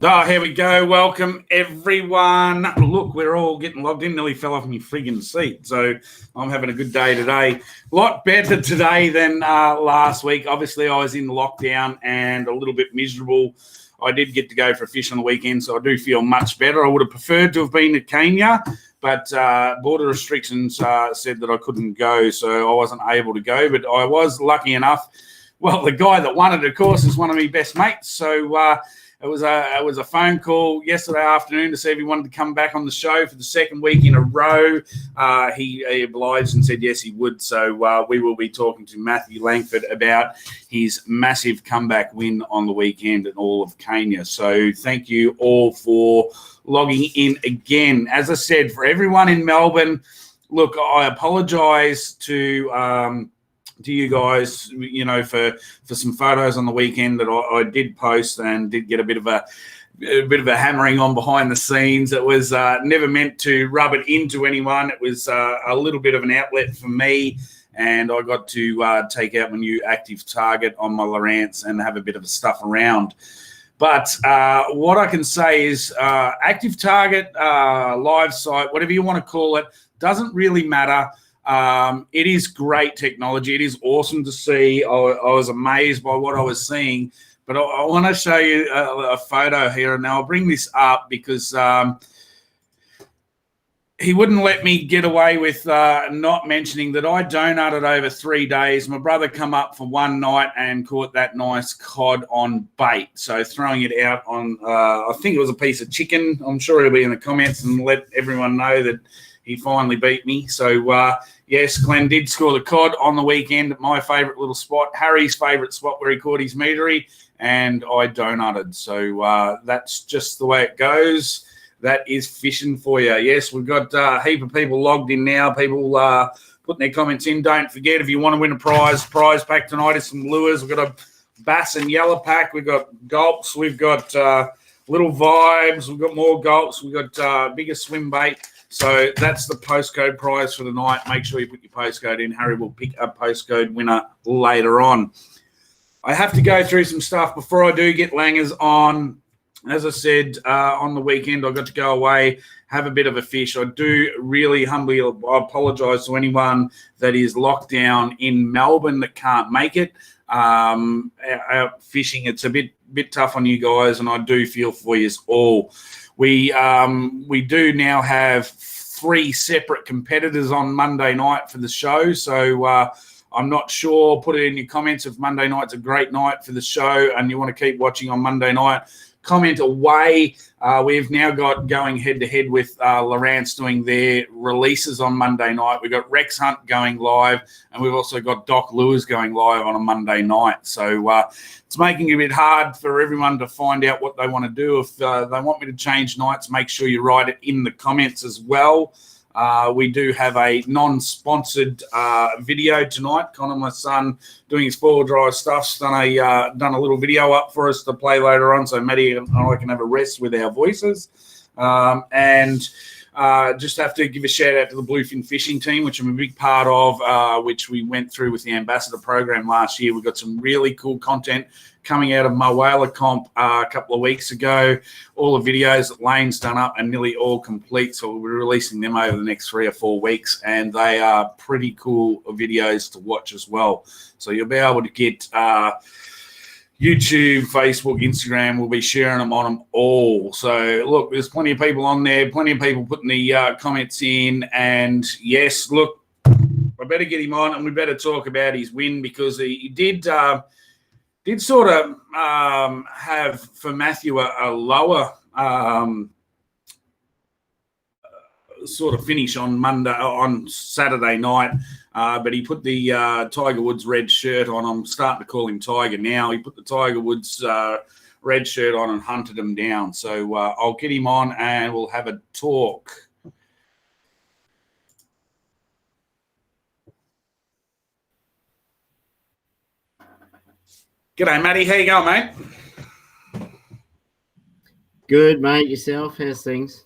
Oh, here we go. Welcome, everyone. Look, we're all getting logged in. Nearly fell off my friggin' seat. So I'm having a good day today. A lot better today than last week. Obviously, I was in lockdown and a little bit miserable. I did get to go for a fish on the weekend, so I do feel much better. I would have preferred to have been at Cania, but border restrictions said that I couldn't go, so I wasn't able to go. But I was lucky enough. Well, the guy that won it, of course, is one of my best mates. So it was a phone call yesterday afternoon to see if he wanted to come back on the show for the second week in a row. He obliged and said yes, he would. So we will be talking to Matthew Langford about his massive comeback win on the weekend and all of Cania. So thank you all for logging in again. As I said, for everyone in Melbourne, look, I apologise to you guys, you know, for some photos on the weekend that I did post and did get a bit of a hammering on behind the scenes. It was never meant to rub it into anyone. It was a little bit of an outlet for me, and I got to take out my new active target on my Lowrance and have a bit of a stuff around. But what I can say is active target, live site, whatever you want to call it, doesn't really matter. It is great technology. It is awesome to see. I was amazed by what I was seeing. But I want to show you a photo here. And I'll bring this up because he wouldn't let me get away with not mentioning that I donated over 3 days. My brother come up for one night and caught that nice cod on bait. So throwing it out on, I think it was a piece of chicken. I'm sure he'll be in the comments and let everyone know that he finally beat me. So, yes, Glenn did score the cod on the weekend at my favourite little spot, Harry's favourite spot where he caught his meatery, and I donated. So that's just the way it goes. That is fishing for you. Yes, we've got a heap of people logged in now. People putting their comments in. Don't forget, if you want to win a prize pack tonight is some lures. We've got a bass and yellow pack. We've got gulps. We've got little vibes. We've got more gulps. We've got bigger swim bait. So that's the postcode prize for the night. Make sure you put your postcode in. Harry will pick a postcode winner later on. I have to go through some stuff before I do get Langers on. As I said, on the weekend, I got to go away, have a bit of a fish. I do really humbly apologise to anyone that is locked down in Melbourne that can't make it. Out fishing, it's a bit tough on you guys, and I do feel for you all. We do now have 3 separate competitors on Monday night for the show. So I'm not sure. Put it in your comments if Monday night's a great night for the show and you want to keep watching on Monday night. Comment away. We've now got going head-to-head with Lowrance doing their releases on Monday night. We've got Rex Hunt going live, and we've also got Doc Lewis going live on a Monday night. So it's making it a bit hard for everyone to find out what they want to do. If they want me to change nights, make sure you write it in the comments as well. We do have a non-sponsored video tonight. Connor, my son, doing his four-wheel drive stuff, done a little video up for us to play later on, so Maddie and I can have a rest with our voices. Just have to give a shout out to the Bluefin Fishing team, which I'm a big part of, which we went through with the Ambassador program last year. We've got some really cool content coming out of Moala Comp a couple of weeks ago. All the videos that Lane's done up and nearly all complete, so we'll be releasing them over the next 3 or 4 weeks, and they are pretty cool videos to watch as well. So you'll be able to get YouTube, Facebook, Instagram, we'll be sharing them on them all. So, look, there's plenty of people on there, plenty of people putting the comments in. And, yes, look, I better get him on and we better talk about his win because he did sort of have, for Matthew, a lower sort of finish on Saturday night. But he put the Tiger Woods red shirt on. I'm starting to call him Tiger now. He put the Tiger Woods red shirt on and hunted him down. So I'll get him on and we'll have a talk. G'day, Matty. How you going, mate? Good, mate. Yourself? How's things?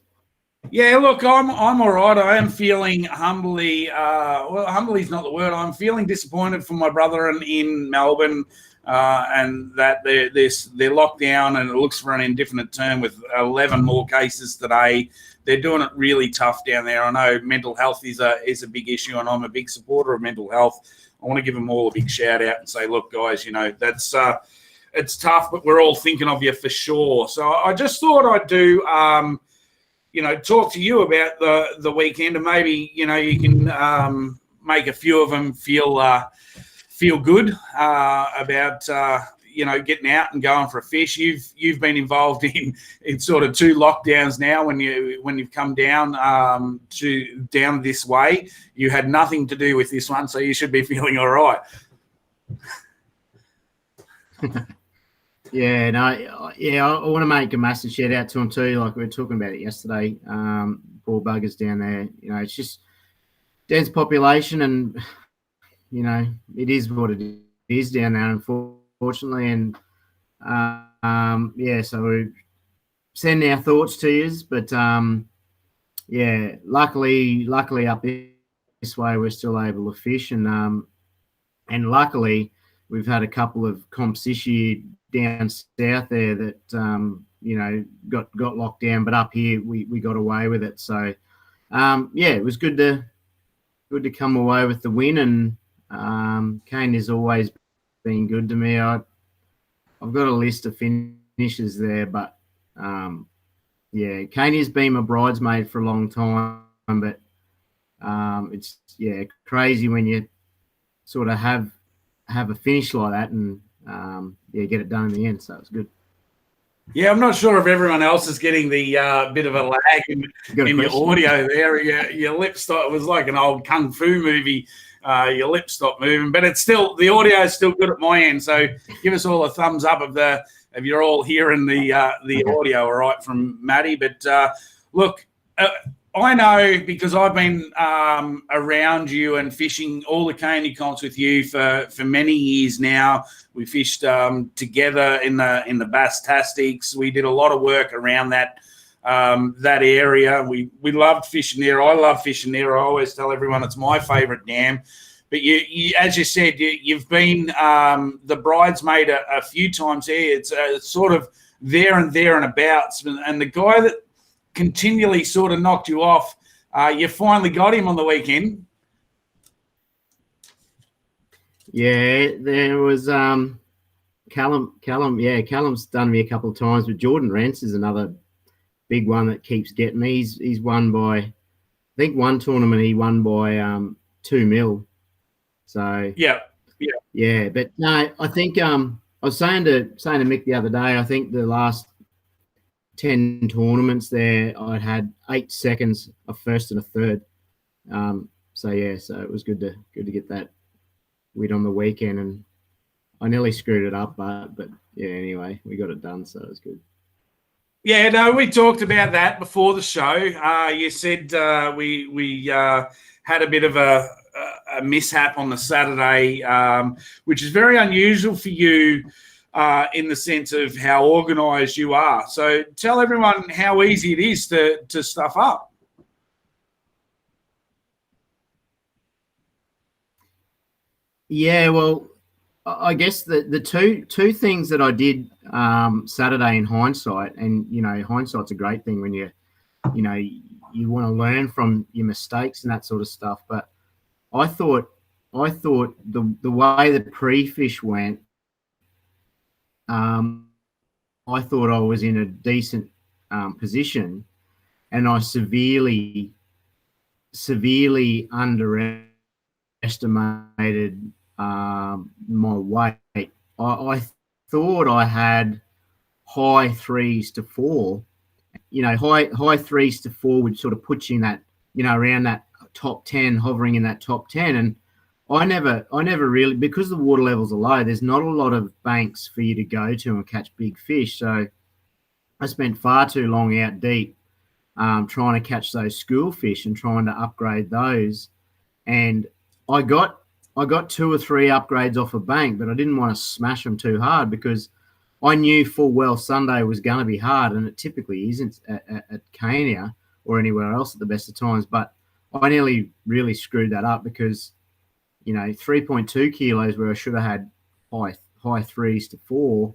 Yeah, look, I'm all right. I am feeling humbly, well, humbly is not the word. I'm feeling disappointed for my brother in Melbourne. and that they're locked down, and it looks for an indefinite term with 11 more cases today. They're doing it really tough down there. I know mental health is a big issue, and I'm a big supporter of mental health. I want to give them all a big shout out and say, look, guys, that's it's tough, but we're all thinking of you for sure. So I just thought I'd do, talk to you about the weekend, and maybe you can make a few of them feel good about getting out and going for a fish. You've been involved in sort of 2 lockdowns now. When you've come down this way, you had nothing to do with this one, so you should be feeling all right. I want to make a massive shout out to them too. Like we were talking about it yesterday. Poor buggers down there. It's just dense population, and it is what it is down there, unfortunately. And so we send our thoughts to you. But luckily up this way we're still able to fish, and luckily we've had a couple of comps this year down south there that got locked down, but up here we got away with it. So it was good to come away with the win, and Kane has always been good to me. I've got a list of finishes there, but Kane has been my bridesmaid for a long time, but it's crazy when you sort of have a finish like that and get it done in the end. So it's good. Yeah, I'm not sure if everyone else is getting the bit of a lag in your audio there. Your lips it was like an old kung fu movie. Your lips stopped moving, but it's still, the audio is still good at my end. So give us all a thumbs up if you're all hearing the audio all right from Maddie. But look, I know because I've been around you and fishing all the Cania comps with you for many years now. We fished together in the Bass-tastics. We did a lot of work around that area. We loved fishing there. I love fishing there. I always tell everyone it's my favourite dam. But you, as you said, you've been the bridesmaid a few times here. It's sort of there and abouts. And the guy that continually sort of knocked you off, you finally got him on the weekend. Yeah, there was Callum. Yeah, Callum's done me a couple of times, but Jordan Rance is another big one that keeps getting me. He's won by, I think one tournament he won by 2 mil. So yeah. But no, I think I was saying to Mick the other day, I think the last 10 tournaments there, I'd had 8 seconds, a first and a third. So it was good to get that win on the weekend, and I nearly screwed it up, but anyway, we got it done, so it was good. Yeah, no, we talked about that before the show. You said we had a bit of a mishap on the Saturday, which is very unusual for you in the sense of how organised you are. So tell everyone how easy it is to stuff up. Yeah, well, I guess the two things that I did Saturday in hindsight, and hindsight's a great thing when you want to learn from your mistakes and that sort of stuff. But I thought the way the pre-fish went, I thought I was in a decent position, and I severely underestimated my weight. I thought I had high 3s to 4. High 3s to 4 would sort of put you in that, around that top 10, hovering in that top 10. And I never really, because the water levels are low, there's not a lot of banks for you to go to and catch big fish. So I spent far too long out deep trying to catch those school fish and trying to upgrade those. And I got 2 or 3 upgrades off a bank, but I didn't want to smash them too hard because I knew full well Sunday was going to be hard, and it typically isn't at Cania or anywhere else at the best of times. But I nearly really screwed that up because, 3.2 kilos where I should have had high 3s to 4.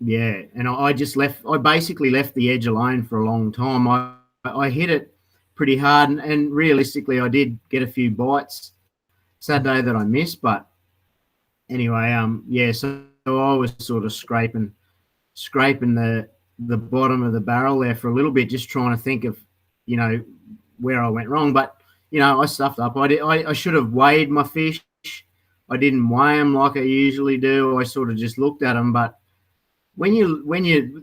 Yeah, and I basically left the edge alone for a long time. I hit it pretty hard, and realistically, I did get a few bites Saturday that I missed, but anyway, yeah, so I was sort of scraping the bottom of the barrel there for a little bit, just trying to think of, where I went wrong. But I stuffed up. I should have weighed my fish. I didn't weigh them like I usually do. I sort of just looked at them. But when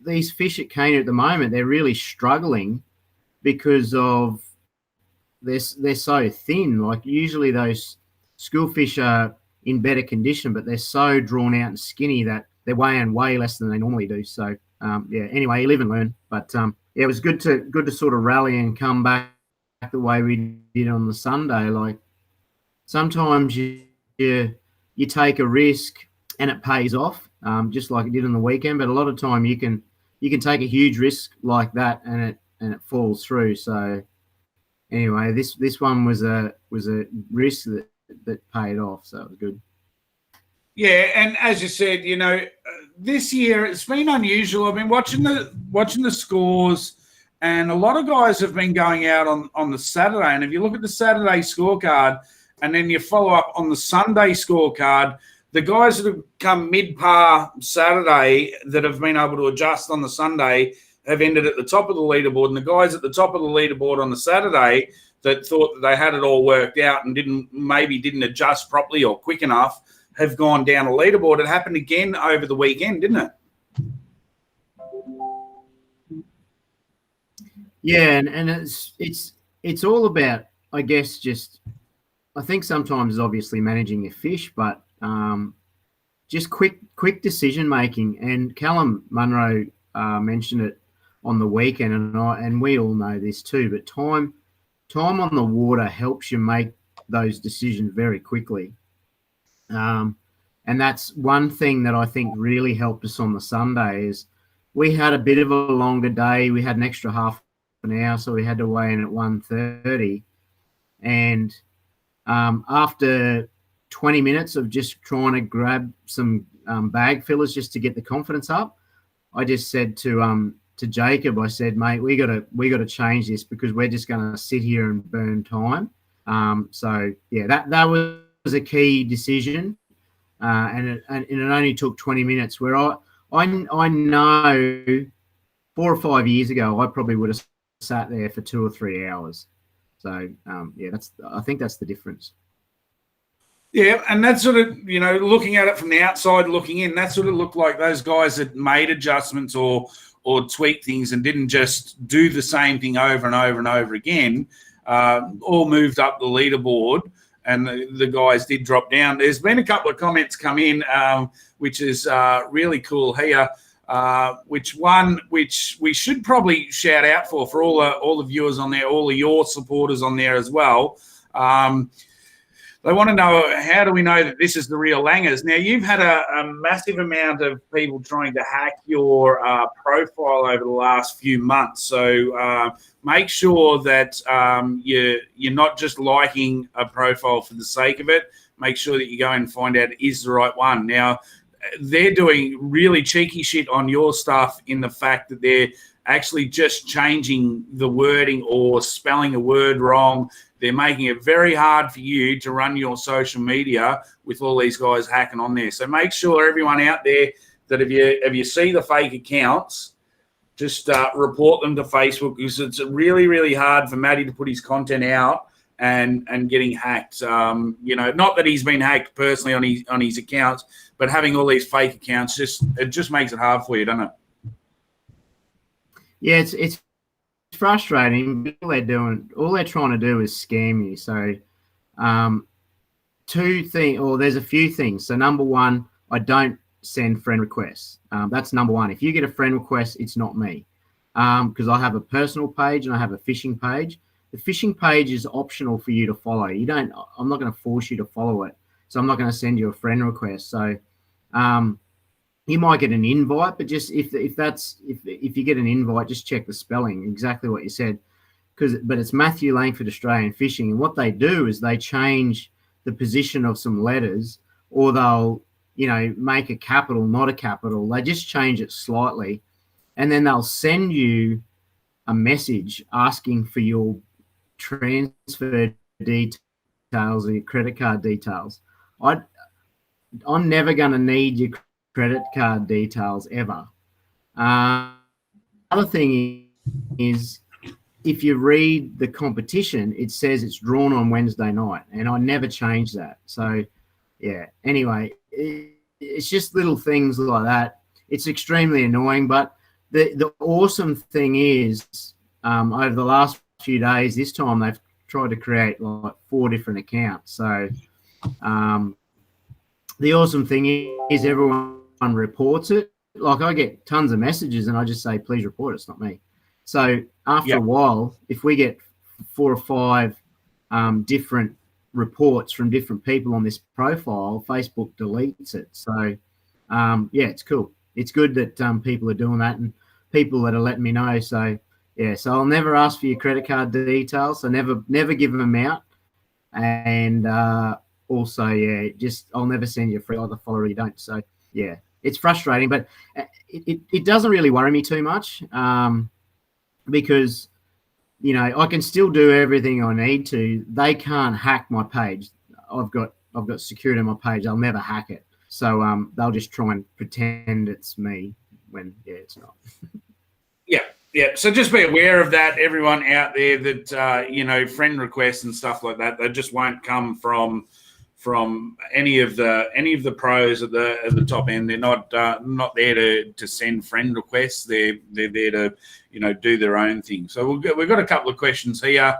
these fish at Cania at the moment, they're really struggling because of they're so thin. Like usually those school fish are in better condition, but they're so drawn out and skinny that they're weighing way less than they normally do. So yeah. Anyway, you live and learn. But yeah, it was good to sort of rally and come back the way we did on the Sunday. Like sometimes you take a risk and it pays off, just like it did on the weekend. But a lot of time you can take a huge risk like that and it falls through. So anyway, this one was a risk that paid off. So it was good. Yeah, and as you said, this year it's been unusual. I've been watching the scores, and a lot of guys have been going out on the Saturday. And if you look at the Saturday scorecard, and then you follow up on the Sunday scorecard, the guys that have come mid-par Saturday that have been able to adjust on the Sunday have ended at the top of the leaderboard, and the guys at the top of the leaderboard on the Saturday that thought that they had it all worked out and didn't adjust properly or quick enough have gone down a leaderboard. It happened again over the weekend, didn't it? Yeah, and it's all about, I guess, I think sometimes obviously managing your fish, but just quick decision making. And Callum Munro mentioned it on the weekend, and we all know this too. But time on the water helps you make those decisions very quickly. And that's one thing that I think really helped us on the Sunday is we had a bit of a longer day. We had an extra half an hour, so we had to weigh in at 1:30. And after 20 minutes of just trying to grab some bag fillers just to get the confidence up, I just said to Jacob, I said, mate, we got to change this because we're just going to sit here and burn time. So yeah, that was a key decision, and it only took 20 minutes. Where I know 4 or 5 years ago, I probably would have sat there for 2 or 3 hours. So yeah, I think that's the difference. Yeah, and that sort of, looking at it from the outside looking in, that sort of looked like those guys that made adjustments or tweaked things and didn't just do the same thing over and over and over again, all moved up the leaderboard, and the guys did drop down. There's been a couple of comments come in, which is really cool here, which we should probably shout out for all the viewers on there, all of your supporters on there as well. They want to know, how do we know that this is the real Langers? Now, you've had a massive amount of people trying to hack your profile over the last few months. So make sure that you're not just liking a profile for the sake of it. Make sure that you go and find out is the right one. Now, they're doing really cheeky shit on your stuff in the fact that they're actually just changing the wording or spelling a word wrong. They're making it very hard for you to run your social media with all these guys hacking on there. So make sure, everyone out there, that if you see the fake accounts, just report them to Facebook, because it's really, really hard for Matty to put his content out and getting hacked. Not that he's been hacked personally on his accounts, but having all these fake accounts just makes it hard for you, doesn't it? Yeah, it's frustrating. All they're trying to do is scam you. So there's a few things. So number one, I don't send friend requests. That's number one. If you get a friend request, it's not me, because I have a personal page and I have a fishing page. The fishing page is optional for you to follow. I'm not going to force you to follow it. So I'm not going to send you a friend request. So you might get an invite, but just if you get an invite, just check the spelling, exactly what you said. But it's Matthew Langford Australian Fishing, and what they do is they change the position of some letters or they'll, make a capital, not a capital. They just change it slightly, and then they'll send you a message asking for your transfer details or your credit card details. I'm never going to need your credit card details ever. Other thing is, if you read the competition, it says it's drawn on Wednesday night, and I never change that. So, yeah. Anyway, it's just little things like that. It's extremely annoying, but the awesome thing is, over the last few days, this time they've tried to create like 4 different accounts. So, the awesome thing is everyone reports it. Like, I get tons of messages, and I just say, please report it. It's not me. So after a while, if we get 4 or 5 different reports from different people on this profile, Facebook deletes it. So, it's cool. It's good that people are doing that, and people that are letting me know. So, so I'll never ask for your credit card details. I never give them out. And also, just I'll never send you a free either follow or you don't. So, it's frustrating, but it doesn't really worry me too much. Because, I can still do everything I need to. They can't hack my page. I've got security on my page. They'll never hack it. So they'll just try and pretend it's me when it's not. Yeah. So just be aware of that, everyone out there, that friend requests and stuff like that, they just won't come from any of the pros at the top end. They're not there to send friend requests. They're there to do their own thing. So we've got a couple of questions here.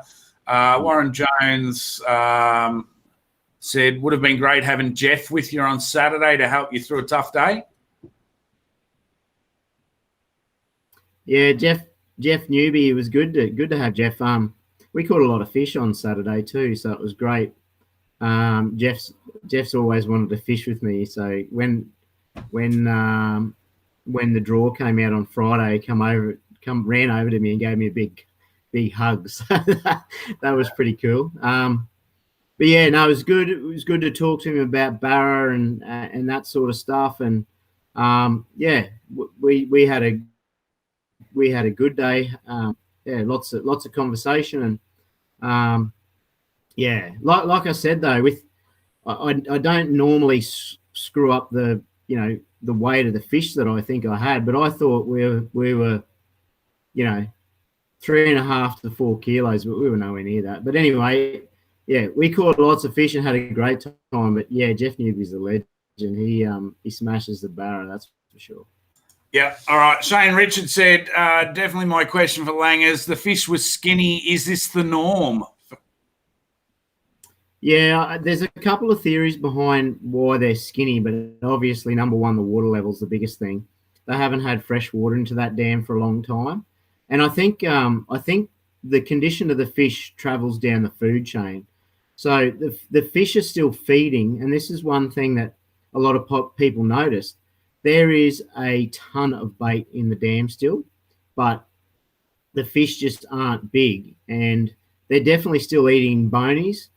Warren Jones said, would have been great having Jeff with you on Saturday to help you through a tough day. Yeah, Jeff Newby. It was good to have Jeff. We caught a lot of fish on Saturday too, so it was great. Jeff's always wanted to fish with me. So when the draw came out on Friday, ran over to me and gave me a big hug. So that was pretty cool. But yeah, no, it was good. It was good to talk to him about Barra and that sort of stuff. And we had a good day. Lots of conversation. And like I said though, I don't normally screw up the weight of the fish that I think I had, but I thought we were 3.5 to 4 kilos, but we were nowhere near that. But anyway, we caught lots of fish and had a great time. But Jeff Newby's a legend. He smashes the Barra, that's for sure. Yeah. All right. Shane Richard said, definitely my question for Langers. The fish was skinny. Is this the norm? Yeah, there's a couple of theories behind why they're skinny, but obviously, number one, the water level's the biggest thing. They haven't had fresh water into that dam for a long time, and I think the condition of the fish travels down the food chain. So the fish are still feeding, and this is one thing that a lot of people noticed. There is a ton of bait in the dam still, but the fish just aren't big, and they're definitely still eating bonies.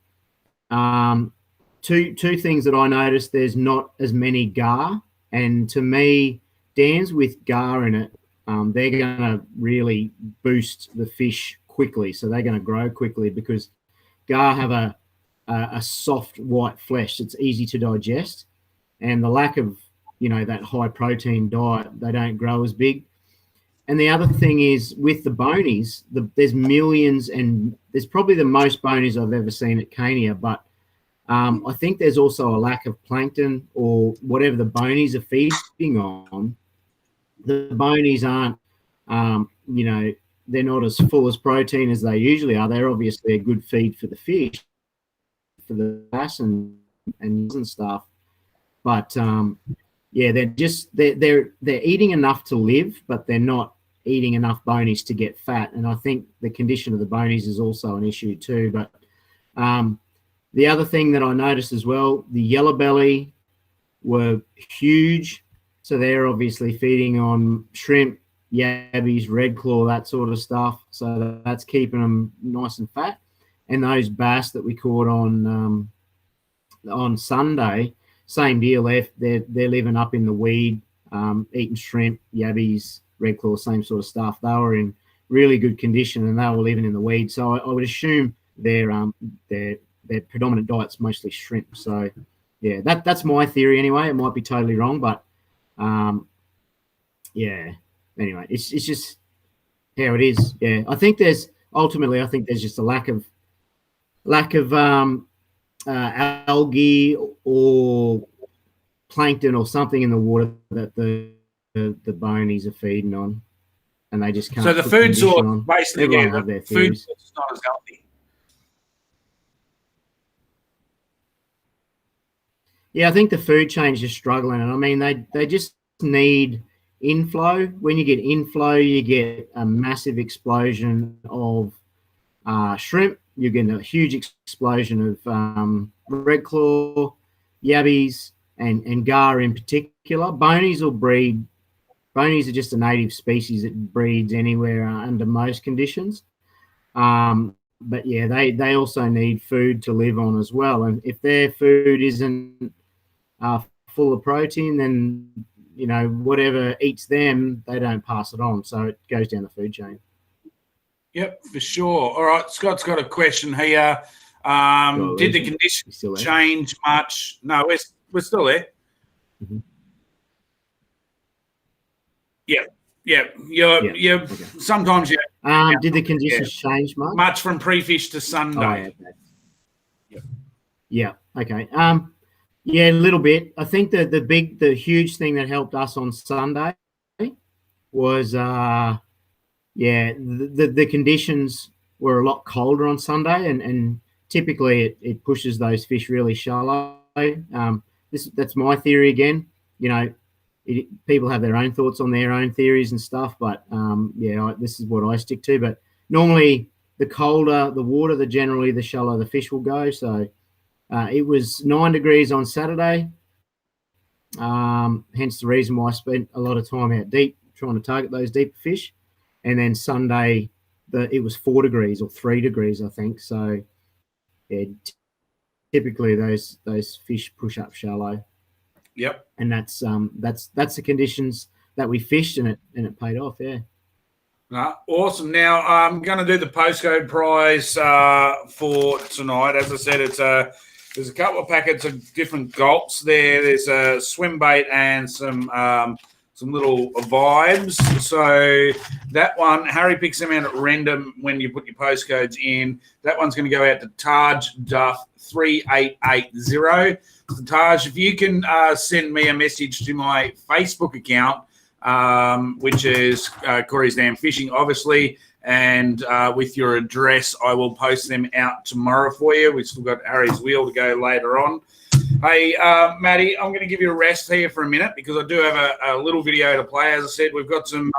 Two things that I noticed: there's not as many gar, and to me, dams with gar in it, they're going to really boost the fish quickly. So they're going to grow quickly because gar have a soft white flesh that's easy to digest, and the lack of that high protein diet, they don't grow as big. And the other thing is with the bonies, there's millions, and there's probably the most bonies I've ever seen at Cania, but I think there's also a lack of plankton or whatever the bonies are feeding on. The bonies aren't, they're not as full as protein as they usually are. They're obviously a good feed for the fish, for the bass and stuff. But they're eating enough to live, but they're not eating enough bonies to get fat. And I think the condition of the bonies is also an issue too. But the other thing that I noticed as well, the yellow belly were huge. So they're obviously feeding on shrimp, yabbies, red claw, that sort of stuff. So that's keeping them nice and fat. And those bass that we caught on Sunday, same deal. They're living up in the weed, eating shrimp, yabbies, red claw, same sort of stuff. They were in really good condition and they were living in the weed. So I would assume their predominant diet's mostly shrimp. So yeah, that's my theory anyway. It might be totally wrong, but yeah. Anyway, it's just how it is. Yeah, I think there's just a lack of algae or plankton or something in the water that the bonies are feeding on, and they just can't. So the food source, basically, everyone have their theories. Food source is not as healthy. Yeah, I think the food chain is just struggling, and I mean they just need inflow. When you get inflow, you get a massive explosion of shrimp. You're getting a huge explosion of red claw, yabbies, and gar in particular. Bonies will breed. Bonies are just a native species that breeds anywhere under most conditions. But yeah, they also need food to live on as well. And if their food isn't full of protein, then whatever eats them, they don't pass it on. So it goes down the food chain. Yep, for sure. All right, Scott's got a question here. Did the conditions change much? No, we're still there. Mm-hmm. Yeah. Okay. Sometimes, yeah. Did the conditions change much? Much from pre-fish to Sunday. Oh, yeah. Yeah. Okay. Yeah, a little bit. I think the huge thing that helped us on Sunday was the conditions were a lot colder on Sunday, and typically it pushes those fish really shallow. That's my theory again. People have their own thoughts on their own theories and stuff, but this is what I stick to. But normally, the colder the water, the shallower the fish will go. So it was 9 degrees on Saturday. Hence the reason why I spent a lot of time out deep trying to target those deeper fish. And then Sunday, it was 4 degrees or 3 degrees, I think. So yeah, typically those fish push up shallow. Yep. And that's the conditions that we fished, and it paid off. Yeah. Awesome. Now I'm going to do the postcode prize for tonight. As I said, there's a couple of packets of different gulps there. There's a swim bait and some little vibes. So that one, Harry picks them out at random when you put your postcodes in. That one's going to go out to Taj Duff 3880. So Taj, if you can send me a message to my Facebook account, which is Corey's Damn Fishing, obviously, and with your address, I will post them out tomorrow for you. We've still got Harry's wheel to go later on. Hey, Matty, I'm going to give you a rest here for a minute because I do have a little video to play. As I said, we've got some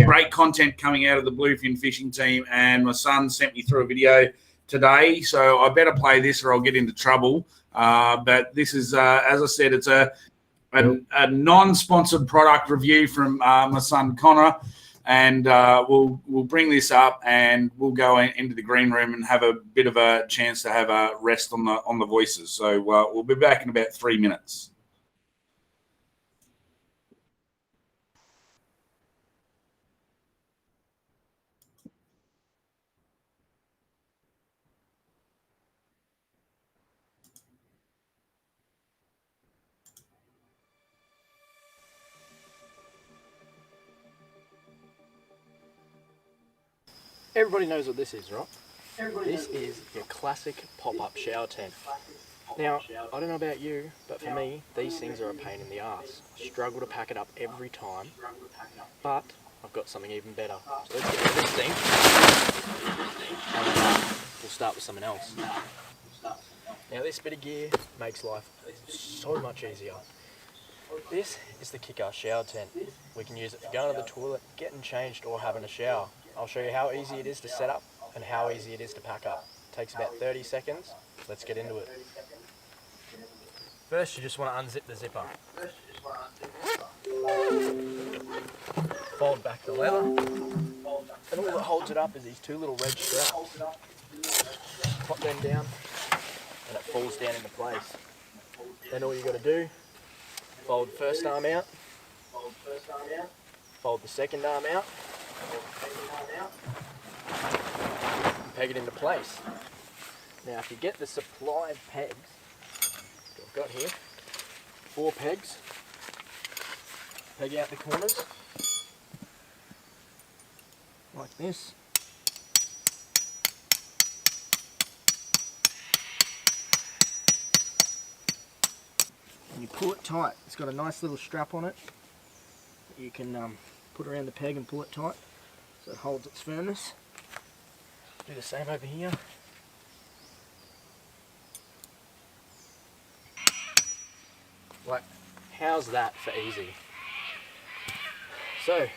great content coming out of the Bluefin Fishing team, and my son sent me through a video today, so I better play this or I'll get into trouble. But this is, as I said, it's a non-sponsored product review from my son Connor, and we'll bring this up and we'll go into the green room and have a bit of a chance to have a rest on the voices. So we'll be back in about 3 minutes. Everybody knows what this is, right? This is your classic pop-up shower tent. Now, I don't know about you, but for me, these things are a pain in the ass. I struggle to pack it up every time, but I've got something even better. So let's get rid of this thing, and we'll start with something else. Now, this bit of gear makes life so much easier. This is the Kicker shower tent. We can use it for going to the toilet, getting changed, or having a shower. I'll show you how easy it is to set up and how easy it is to pack up. It takes about 30 seconds. Let's get into it. First, you just want to unzip the zipper. Fold back the leather. And all that holds it up is these two little red straps. Pop them down and it falls down into place. Then all you got to do, fold the first arm out, fold the second arm out, and peg it into place. Now if you get the supplied pegs, I've got here 4 pegs, peg out the corners like this. And you pull it tight. It's got a nice little strap on it. You can put around the peg and pull it tight so it holds its firmness. Do the same over here. Like, how's that for easy? So, you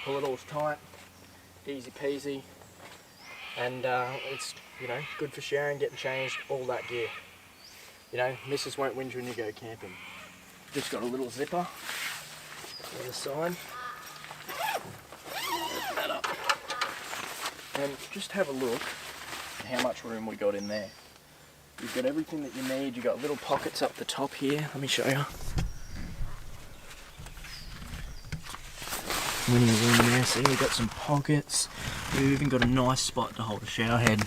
pull it all tight, easy peasy, and it's, you know, good for sharing, getting changed, all that gear. You know, missus won't whinge when you go camping. Just got a little zipper on the side. Open that up. And just have a look at how much room we got in there. You've got everything that you need. You've got little pockets up the top here. Let me show you. Plenty of room there. See, we've got some pockets. We've even got a nice spot to hold a shower head.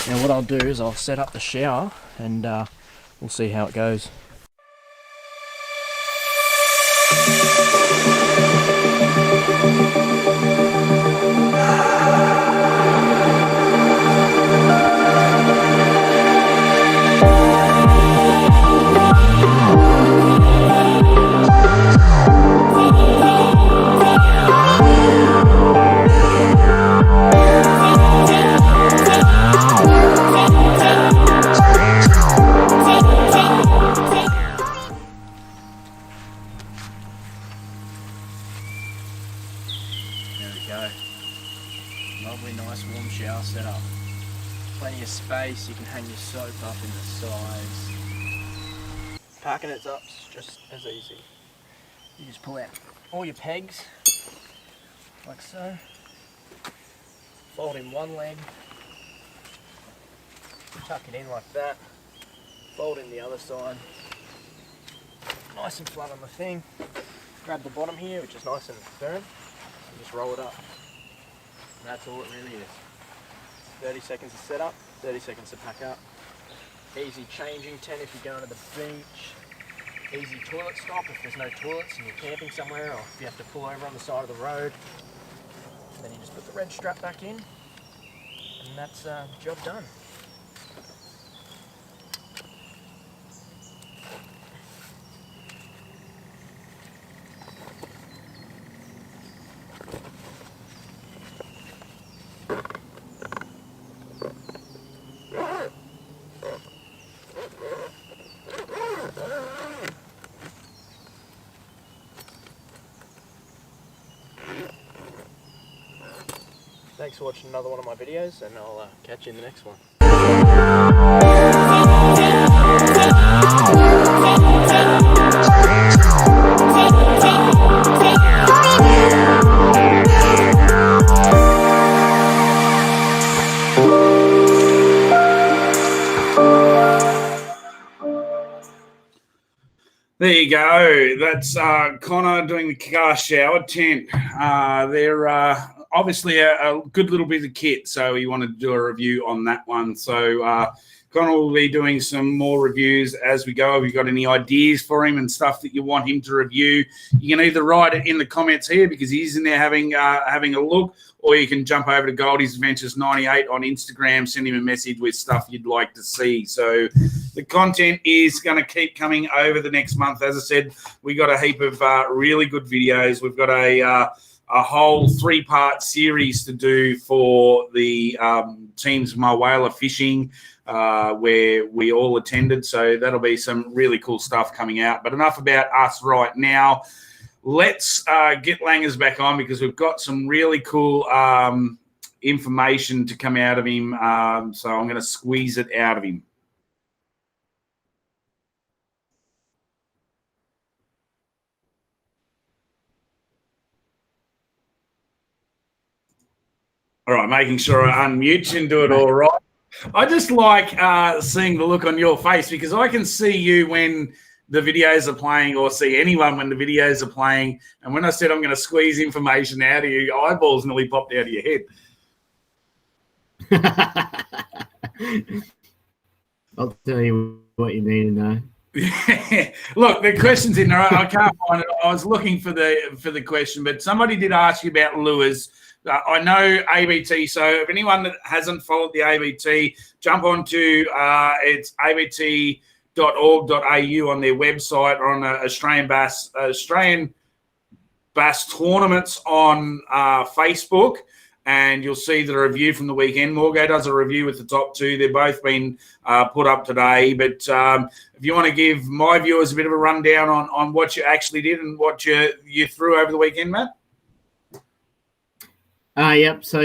Now what I'll do is I'll set up the shower and we'll see how it goes. Lovely, nice, warm shower setup. Plenty of space, you can hang your soap up in the sides. Packing it up's just as easy. You just pull out all your pegs, like so. Fold in one leg, tuck it in like that. Fold in the other side. Nice and flat on the thing. Grab the bottom here, which is nice and firm, and just roll it up. And that's all it really is. 30 seconds to set up, 30 seconds to pack up. Easy changing tent if you're going to the beach. Easy toilet stop if there's no toilets and you're camping somewhere, or if you have to pull over on the side of the road. And then you just put the red strap back in, and that's job done. Thanks for watching another one of my videos, and I'll catch you in the next one. There you go. That's Connor doing the car shower tent. They're obviously a good little bit of kit, so we wanted to do a review on that one. So Connor will be doing some more reviews as we go. If you've got any ideas for him and stuff that you want him to review, you can either write it in the comments here because he's in there having a look, or you can jump over to Goldie's Adventures 98 on Instagram, send him a message with stuff you'd like to see. So the content is going to keep coming over the next month. As I said, we got a heap of really good videos. We've got a whole 3-part series to do for the teams My Whaler Fishing, where we all attended. So that'll be some really cool stuff coming out. But enough about us right now. Let's get Langers back on because we've got some really cool information to come out of him. So I'm going to squeeze it out of him. All right, making sure I unmute and do it all right. I just like seeing the look on your face, because I can see you when the videos are playing, or see anyone when the videos are playing. And when I said I'm going to squeeze information out of you, your eyeballs nearly popped out of your head. I'll tell you what you need to know. Look, the question's in there. I can't find it. I was looking for the question, but somebody did ask you about lures. I know ABT, so if anyone that hasn't followed the ABT, jump onto it's abt.org.au on their website, or on Australian Bass Tournaments on Facebook, and you'll see the review from the weekend. Morgo does a review with the top two. They've both been put up today. But if you want to give my viewers a bit of a rundown on what you actually did and what you threw over the weekend, Matt. Yep. So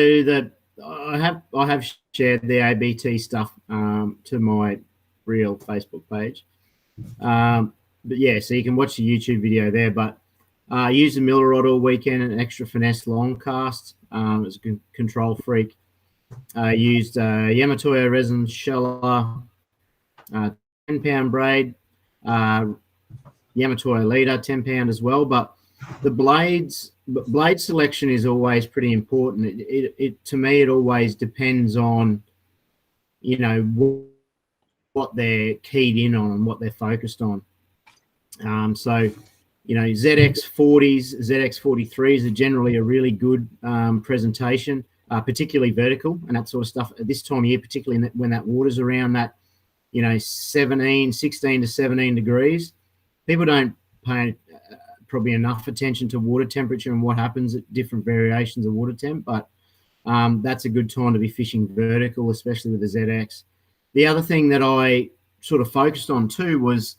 I have shared the ABT stuff to my real Facebook page. But yeah, so you can watch the YouTube video there. But I used a Miller rod all weekend, an extra finesse long cast. As a control freak. I used Yamatoya resin sheller, 10-pound braid, Yamatoya leader, 10-pound as well. But the blade selection is always pretty important. It to me, it always depends on, you know, what they're keyed in on and what they're focused on. So, you know, ZX40s, ZX43s are generally a really good presentation, particularly vertical and that sort of stuff. At this time of year, particularly when that water's around that, you know, 16 to 17 degrees, people don't pay probably enough attention to water temperature and what happens at different variations of water temp. But that's a good time to be fishing vertical, especially with the ZX. The other thing that I sort of focused on too was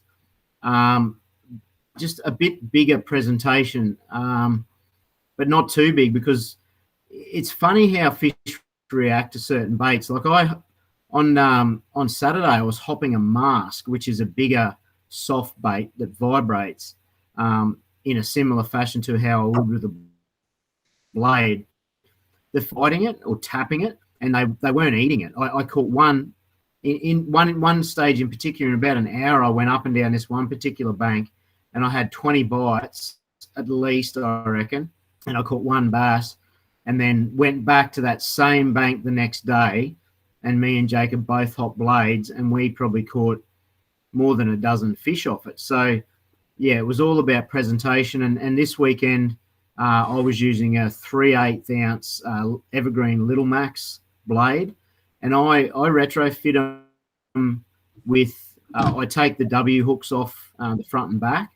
just a bit bigger presentation, but not too big, because it's funny how fish react to certain baits. Like on Saturday, I was hopping a mask, which is a bigger soft bait that vibrates in a similar fashion to how I would with a blade. They're fighting it or tapping it, and they weren't eating it. I caught one in one stage in particular. In about an hour, I went up and down this one particular bank, and I had 20 bites at least, I reckon, and I caught one bass, and then went back to that same bank the next day, and me and Jacob both hopped blades, and we probably caught more than a dozen fish off it. So, yeah, it was all about presentation, and this weekend I was using a 3/8 ounce Evergreen Little Max blade, and I retrofit them with, I take the W hooks off the front and back,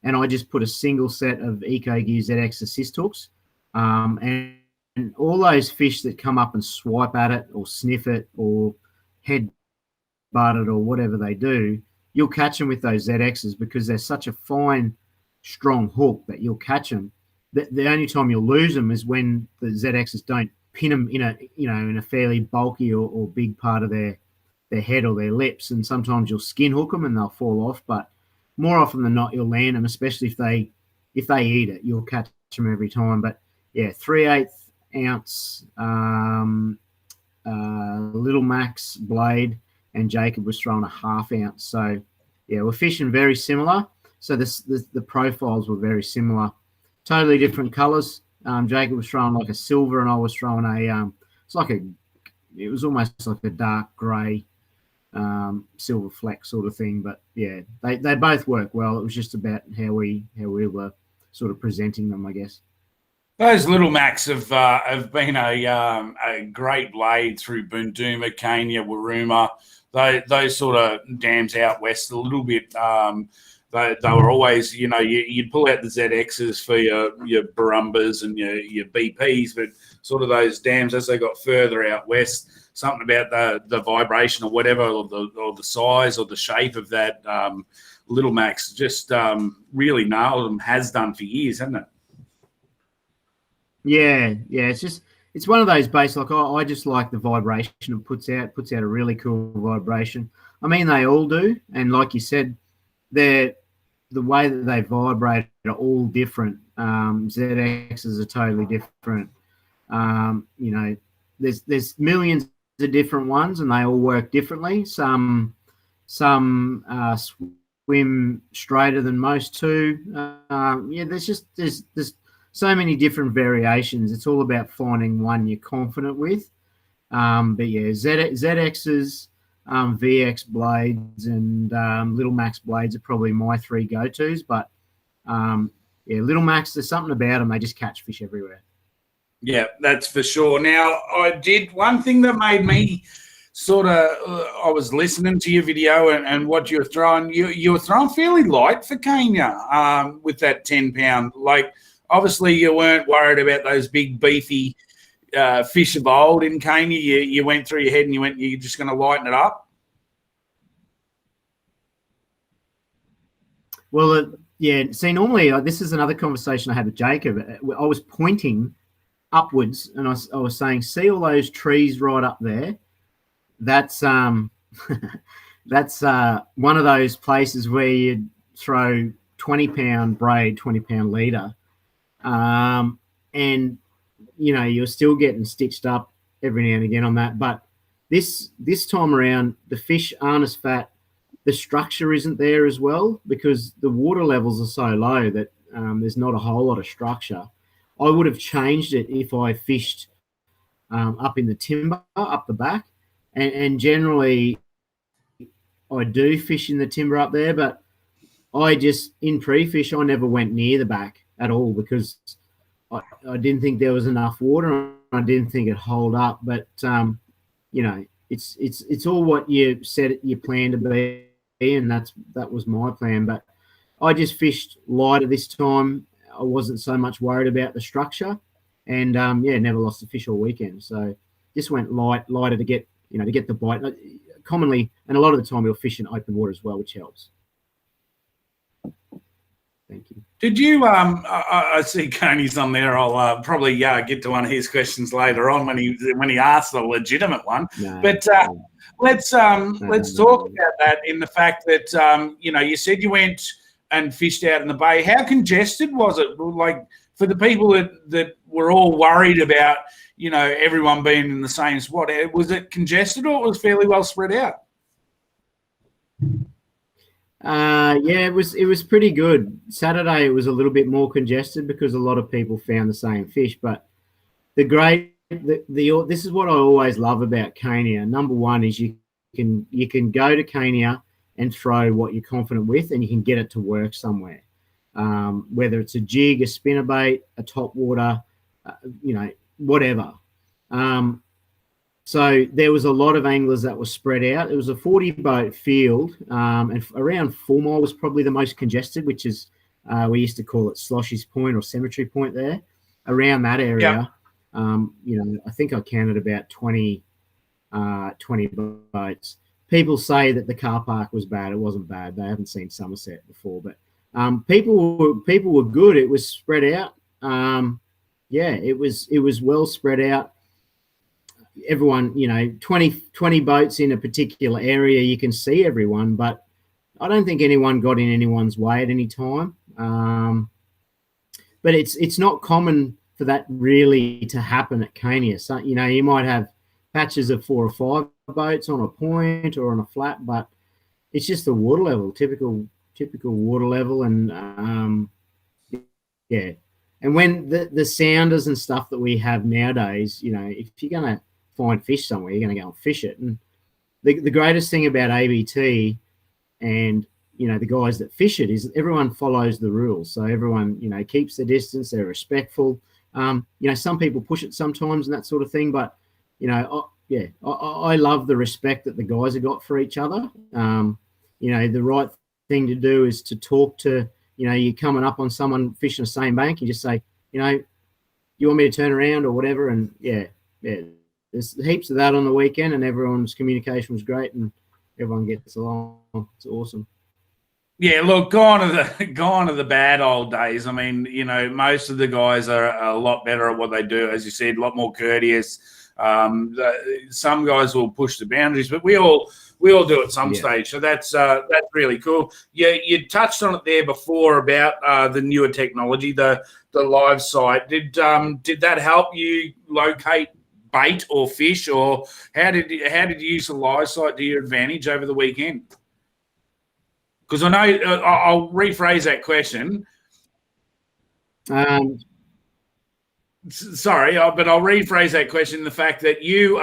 and I just put a single set of EcoGear ZX assist hooks. And all those fish that come up and swipe at it or sniff it or head butt it or whatever they do, you'll catch them with those ZXs because they're such a fine, strong hook that you'll catch them. The only time you'll lose them is when the ZXs don't pin them in a fairly bulky or big part of their head or their lips, and sometimes you'll skin hook them and they'll fall off. But more often than not, you'll land them, especially if they eat it. You'll catch them every time. But yeah, 3/8 ounce Little Max blade, and Jacob was throwing a 1/2 ounce. So yeah, we're fishing very similar. So the profiles were very similar, totally different colors. Jacob was throwing like a silver, and I was throwing it was almost like a dark grey silver fleck sort of thing. But yeah, they both work well. It was just about how we were sort of presenting them, I guess. Those Little Macs have been a great blade through Bunduma, Cania, Waruma, those sort of dams out west a little bit. They were always, you'd pull out the ZXs for your Barumbas and your BPs, but sort of those dams as they got further out west, something about the vibration or whatever, or the size or the shape of that Little Max just really nailed them, has done for years, hasn't it? Yeah. It's one of those baits. Like I just like the vibration it puts out a really cool vibration. I mean, they all do, and like you said, the way that they vibrate are all different. ZXs are totally different. There's millions are different ones, and they all work differently. Some swim straighter than most too. Yeah, there's so many different variations. It's all about finding one you're confident with. But yeah, ZX's, VX blades, and Little Max blades are probably my three go-tos. But yeah, Little Max, there's something about them. They just catch fish everywhere. Yeah, that's for sure. Now, I did one thing that made me sort of, I was listening to your video and what you were throwing. You were throwing fairly light for Cania with that 10-pound. Like, obviously, you weren't worried about those big, beefy fish of old in Cania. You went through your head and you're just going to lighten it up? Well, yeah, see, normally this is another conversation I had with Jacob. I was pointing upwards, and I was saying, see all those trees right up there? That's that's one of those places where you throw 20-pound braid, 20-pound leader, and you know you're still getting stitched up every now and again on that. But this time around, the fish aren't as fat. The structure isn't there as well because the water levels are so low that there's not a whole lot of structure. I would have changed it if I fished up in the timber, up the back. And generally, I do fish in the timber up there, but I just, in pre-fish, I never went near the back at all because I didn't think there was enough water. I didn't think it'd hold up. But, you know, it's all what you said you planned to be, and that was my plan. But I just fished lighter this time. I wasn't so much worried about the structure, and, yeah, never lost a fish all weekend. So just went lighter to get the bite. Commonly, and a lot of the time, we'll fish in open water as well, which helps. Thank you. Did you? I see Coney's on there. I'll probably get to one of his questions later on when he asks a legitimate one. No, but let's talk about that in the fact that you said you went and fished out in the bay. How congested was it? Like for the people that were all worried about, everyone being in the same spot, was it congested or it was fairly well spread out? Yeah, it was pretty good. Saturday it was a little bit more congested because a lot of people found the same fish. But this is what I always love about Cania. Number one is you can go to Cania and throw what you're confident with, and you can get it to work somewhere. Whether it's a jig, a spinnerbait, a top water, whatever. So there was a lot of anglers that were spread out. It was a 40-boat field, and around 4 Mile was probably the most congested, which is we used to call it Sloshy's Point or Cemetery Point there. Around that area, I think I counted about 20 boats. People say that the car park was bad. It wasn't bad. They haven't seen Somerset before, but people were good. It was spread out. It was well spread out. Everyone, 20 boats in a particular area, you can see everyone, but I don't think anyone got in anyone's way at any time. But it's not common for that really to happen at Cania. So, you might have patches of 4 or 5 boats on a point or on a flat, but it's just the water level, typical water level. And yeah. And when the sounders and stuff that we have nowadays, if you're going to find fish somewhere, you're going to go and fish it. And the greatest thing about ABT and, the guys that fish it is everyone follows the rules. So everyone, keeps their distance, they're respectful. Some people push it sometimes and that sort of thing, but, I love the respect that the guys have got for each other. The right thing to do is to talk to, you're coming up on someone fishing the same bank, you just say, you want me to turn around or whatever. And yeah, there's heaps of that on the weekend, and everyone's communication was great, and everyone gets along. It's awesome. Yeah, look, gone are the bad old days. I mean, most of the guys are a lot better at what they do, as you said, a lot more courteous. Some guys will push the boundaries, but we all do at some stage. So that's really cool. Yeah, you touched on it there before about the newer technology, the live site. Did that help you locate bait or fish, or how did you use the live site to your advantage over the weekend? Because I know I'll rephrase that question. Sorry, but I'll rephrase that question. The fact that you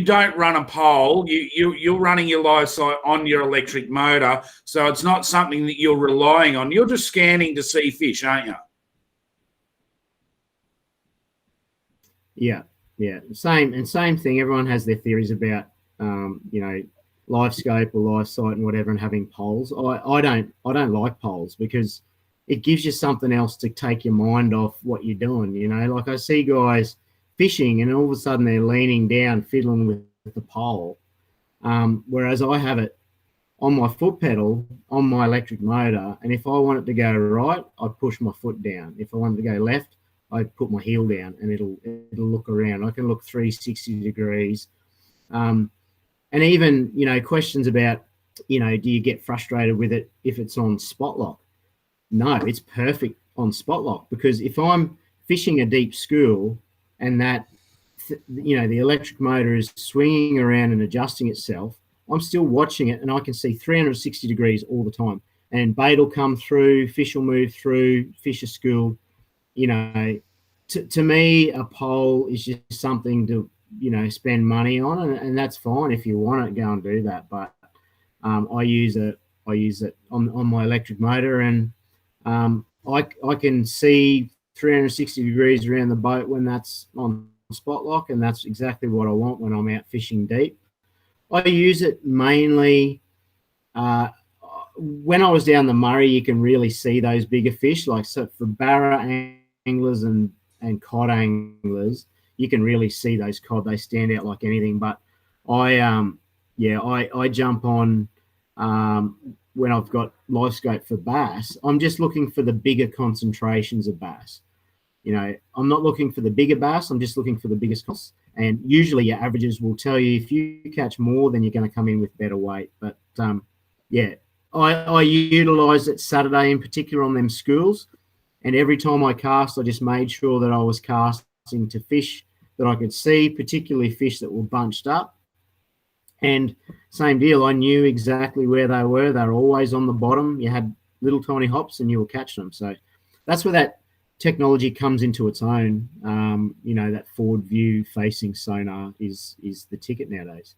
don't run a pole, you're running your live site on your electric motor, so it's not something that you're relying on. You're just scanning to see fish, aren't you? Yeah. Same thing. Everyone has their theories about, live scope or live site and whatever, and having poles. I don't like poles because it gives you something else to take your mind off what you're doing. Like I see guys fishing and all of a sudden they're leaning down, fiddling with the pole. Whereas I have it on my foot pedal, on my electric motor. And if I want it to go right, I push my foot down. If I want it to go left, I put my heel down and it'll look around. I can look 360 degrees. And even, questions about, do you get frustrated with it if it's on spot lock? No, it's perfect on spot lock, because if I'm fishing a deep school and that, the electric motor is swinging around and adjusting itself, I'm still watching it and I can see 360 degrees all the time. And bait will come through, fish will move through, fish are schooled. To me, a pole is just something to, spend money on, and that's fine. If you want it, go and do that. But I use it on my electric motor, and I can see 360 degrees around the boat when that's on spot lock, and that's exactly what I want when I'm out fishing deep. I use it mainly when I was down the Murray. You can really see those bigger fish, like so for barra anglers and cod anglers. You can really see those cod; they stand out like anything. But I jump on when I've got live scope for bass. I'm just looking for the bigger concentrations of bass. I'm not looking for the bigger bass. I'm just looking for the biggest costs. And usually your averages will tell you if you catch more, then you're going to come in with better weight. But I utilised it Saturday in particular on them schools. And every time I cast, I just made sure that I was casting to fish that I could see, particularly fish that were bunched up. And same deal, I knew exactly where they were. They were always on the bottom. You had little tiny hops and you were catching them. So that's where that technology comes into its own. That forward view facing sonar is the ticket nowadays.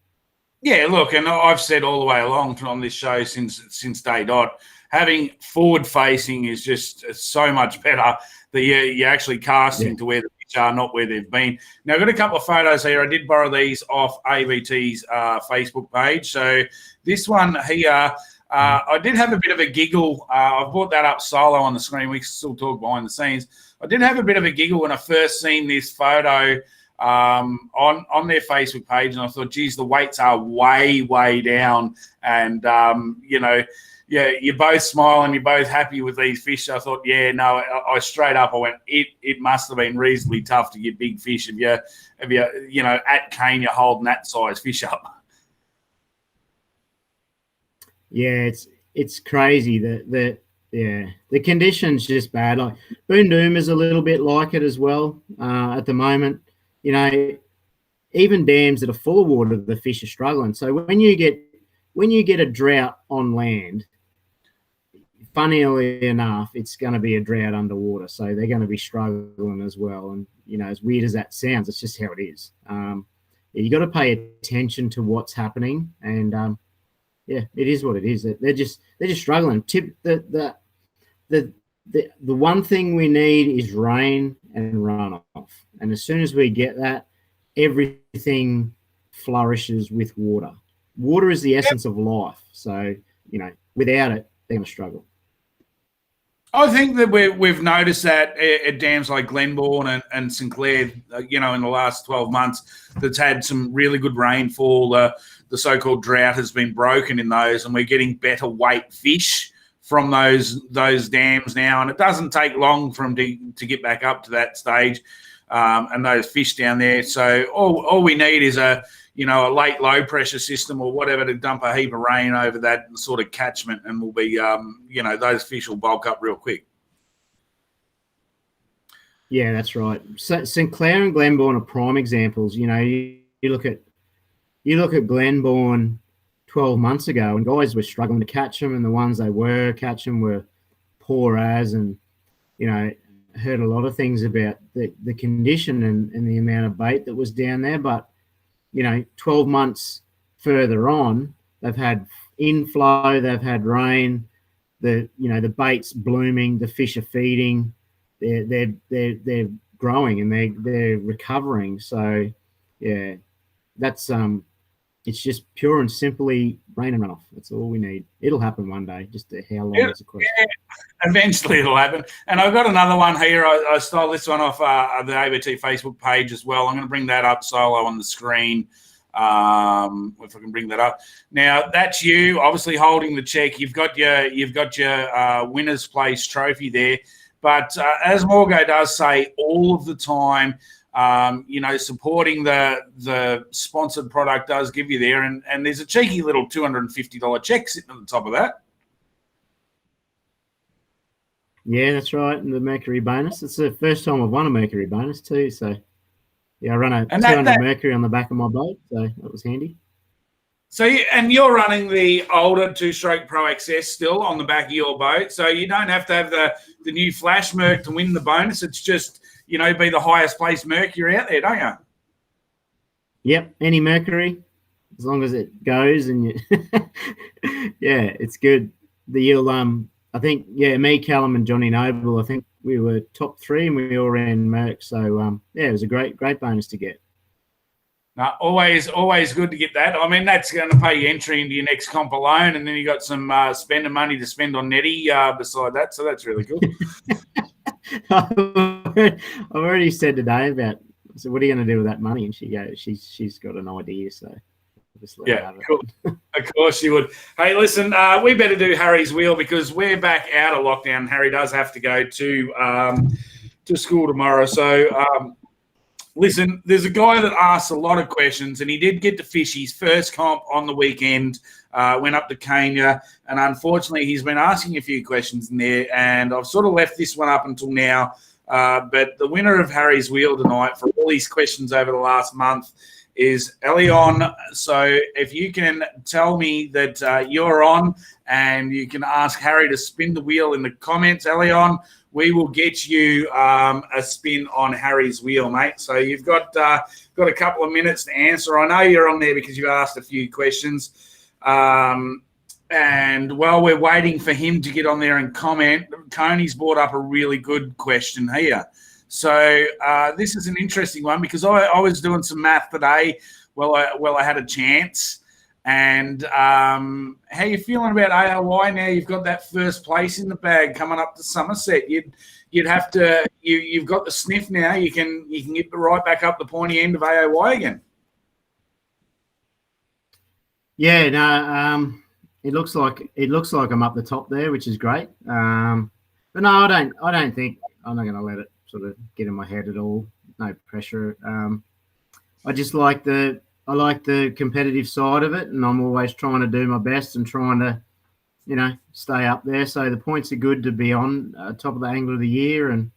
Yeah, look, and I've said all the way along on this show since day dot, having forward facing is just so much better that you're actually casting to where the fish are, not where they've been. Now, I've got a couple of photos here. I did borrow these off ABT's Facebook page. So this one here, I did have a bit of a giggle. I've brought that up solo on the screen. We can still talk behind the scenes. I did have a bit of a giggle when I first seen this photo on their Facebook page, and I thought, geez, the weights are way down, and you're both smiling, you're both happy with these fish. So I thought, I straight up, I went, it must have been reasonably tough to get big fish if you at Cania holding that size fish up. Yeah, it's crazy the conditions just bad. Like Boondoom is a little bit like it as well at the moment. Even dams that are full of water, the fish are struggling. So when you get a drought on land, funnily enough, it's going to be a drought underwater. So they're going to be struggling as well. And as weird as that sounds, it's just how it is. You got to pay attention to what's happening, and it is what it is. They're just struggling. The one thing we need is rain and runoff. And as soon as we get that, everything flourishes with water. Water is the essence of life. So, without it, they're going to struggle. I think that we've noticed that at dams like Glenbourne and St Clair, in the last 12 months, that's had some really good rainfall. The so-called drought has been broken in those, and we're getting better weight fish from those dams now. And it doesn't take long for them to get back up to that stage, and those fish down there. So all we need is a late low pressure system or whatever to dump a heap of rain over that sort of catchment, and we'll be, those fish will bulk up real quick. Yeah, that's right. So St Clair and Glenbourne are prime examples. You know, you look at Glenbourne 12 months ago, and guys were struggling to catch them, and the ones they were catching were poor as, and you know, heard a lot of things about the condition and the amount of bait that was down there. But you know, 12 months further on, they've had inflow, they've had rain, the bait's blooming, the fish are feeding, they're growing, and they're recovering. So yeah, that's it's just pure and simply rain and runoff. That's all we need. It'll happen one day. Just how long is a question. Yeah, eventually it'll happen. And I've got another one here. I stole this one off the ABT Facebook page as well. I'm going to bring that up solo on the screen. If I can bring that up. Now that's you, obviously holding the check. You've got your winner's place trophy there. But as Morgo does say all of the time, you know, supporting the sponsored product does give you there, and there's a cheeky little $250 check sitting at the top of that. Yeah, that's right. And the Mercury bonus. It's the first time I've won a Mercury bonus too. So yeah, I run a 200 Mercury on the back of my boat, so that was handy. So, and you're running the older 2-stroke Pro XS still on the back of your boat, so you don't have to have the new Flash Merc to win the bonus. It's just, you know, be the highest placed Mercury out there, don't you? Yep, any Mercury, as long as it goes, and you yeah, it's good. I think, yeah, me, Callum, and Johnny Noble, I think we were top 3, and we all ran Merc. So yeah, it was a great bonus to get. No, always good to get that. I mean, that's going to pay you entry into your next comp alone, and then you got some spending money to spend on Nettie beside that. So that's really cool. I've already said today about. I said, "What are you going to do with that money?" And she goes, "She's got an idea." So just let her have it. Cool. Of course you would. Hey, listen, we better do Harry's wheel because we're back out of lockdown. Harry does have to go to school tomorrow, so. Listen, there's a guy that asks a lot of questions, and he did get to fish his first comp on the weekend, went up to Cania, and unfortunately he's been asking a few questions in there, and I've sort of left this one up until now. But the winner of Harry's Wheel tonight for all these questions over the last month is Elion. So if you can tell me that you're on and you can ask Harry to spin the wheel in the comments, Elion, we will get you a spin on Harry's wheel, mate. So you've got a couple of minutes to answer. I know you're on there because you've asked a few questions. And while we're waiting for him to get on there and comment, Coney's brought up a really good question here. So this is an interesting one because I was doing some math today. Well, I had a chance. And how you feeling about AOY now? You've got that first place in the bag coming up to Somerset. You'd have to you've got the sniff now. You can get right back up the pointy end of AOY again. Yeah, no, it looks like I'm up the top there, which is great. But no, I don't think I'm not going to let it sort of get in my head at all. No pressure. I just like the competitive side of it, and I'm always trying to do my best and trying to, you know, stay up there. So the points are good to be on top of the Angler of the Year, and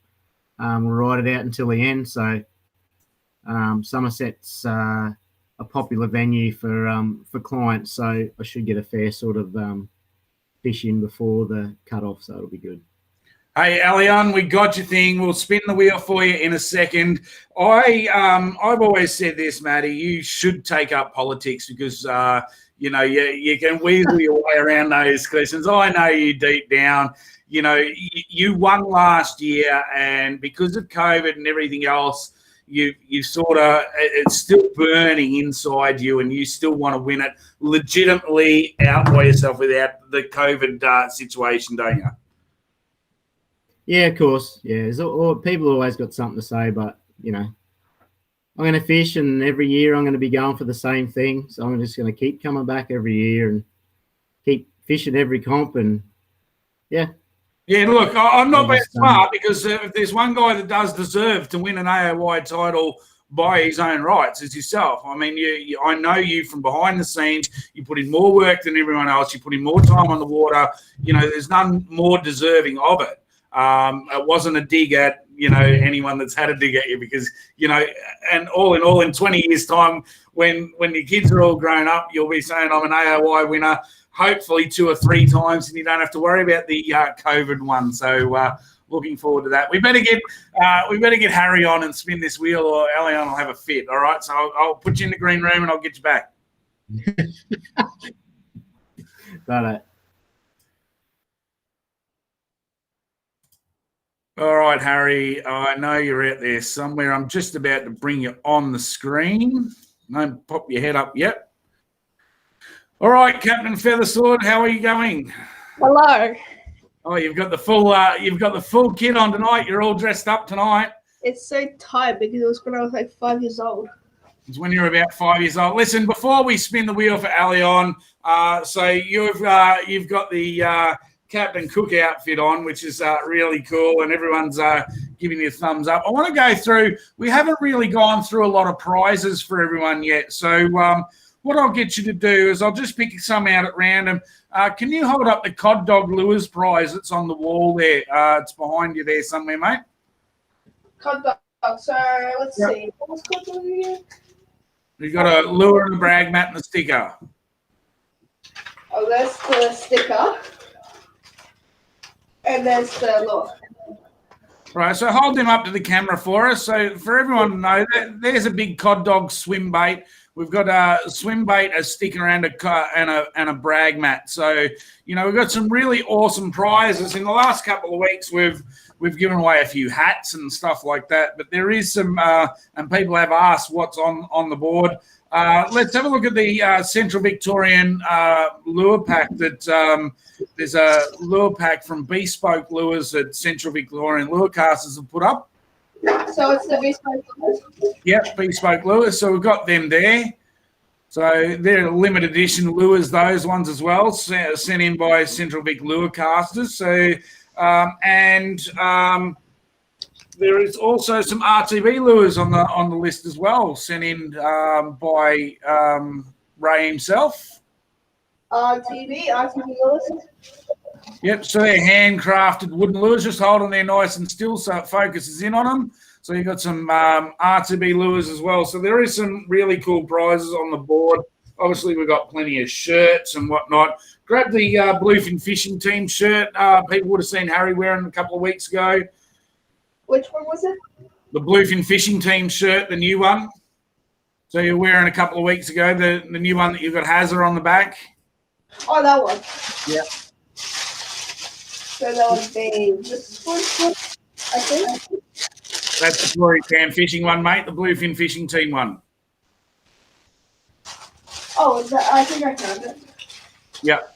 we'll ride it out until the end. So Somerset's a popular venue for clients, so I should get a fair sort of fish in before the cut-off, so it'll be good. Hey, Elion, we got your thing. We'll spin the wheel for you in a second. I've always said this, Matty, you should take up politics because, you know, you can weasel your way around those questions. I know you deep down. You know, you won last year, and because of COVID and everything else, you sort of, it's still burning inside you, and you still want to win it legitimately out by yourself without the COVID situation, don't you? Yeah, of course. Yeah, people always got something to say, but, you know, I'm going to fish, and every year I'm going to be going for the same thing. So I'm just going to keep coming back every year and keep fishing every comp, and, yeah. Yeah, look, I'm not being smart because if there's one guy that does deserve to win an AOY title by his own rights, it's yourself. I mean, I know you from behind the scenes. You put in more work than everyone else. You put in more time on the water. You know, there's none more deserving of it. It wasn't a dig at, anyone that's had a dig at you because, and all in all, in 20 years' time, when your kids are all grown up, you'll be saying, I'm an AOY winner, hopefully 2 or 3 times, and you don't have to worry about the COVID one. So looking forward to that. We better get Harry on and spin this wheel, or Elion will have a fit. All right, so I'll put you in the green room and I'll get you back. Right. All right, Harry, I know you're out there somewhere. I'm just about to bring you on the screen. Don't pop your head up yet. All right, Captain Feathersword, how are you going? Hello. Oh, you've got the full kit on tonight. You're all dressed up tonight. It's so tight because it was when I was like 5 years old. It's when you're about 5 years old. Listen, before we spin the wheel for Elion, so you've got the Captain Cook outfit on, which is really cool, and everyone's giving you a thumbs up. I want to go through, we haven't really gone through a lot of prizes for everyone yet. So what I'll get you to do is I'll just pick some out at random. Can you hold up the Cod Dog Lures prize that's on the wall there? It's behind you there somewhere, mate. Cod Dog. So let's see. What was Cod Dog again? You've got a lure and a brag mat and a sticker. Oh, there's the sticker. And there's the lure. Right, so hold them up to the camera for us. So for everyone to know, there's a big Cod Dog swim bait. We've got a swim bait, a sticker, and a brag mat. So, we've got some really awesome prizes. In the last couple of weeks, we've given away a few hats and stuff like that. But there is some, and people have asked what's on the board. Let's have a look at the Central Victorian lure pack. There's a lure pack from Bespoke Lures that Central Victorian Lure Casters have put up. So it's the Bespoke Lures? Yep, Bespoke Lures. So we've got them there. So they're limited edition lures, those ones as well, sent in by Central Vic Lure Casters. So, there is also some RTB lures on the list as well, sent in by Ray himself. RTB lures. Yep, so they're handcrafted wooden lures, just holding there nice and still so it focuses in on them. So you've got some RTB lures as well. So there is some really cool prizes on the board. Obviously, we've got plenty of shirts and whatnot. Grab the Bluefin Fishing Team shirt. People would have seen Harry wearing a couple of weeks ago. Which one was it? The Bluefin Fishing Team shirt, the new one. So you're wearing a couple of weeks ago, the new one that you've got Hazard on the back. Oh, that one. Yep. So that would be this one, I think. That's the Tory Cam Fishing one, mate, the Bluefin Fishing Team one. Oh, is that, I think I found it. Yep.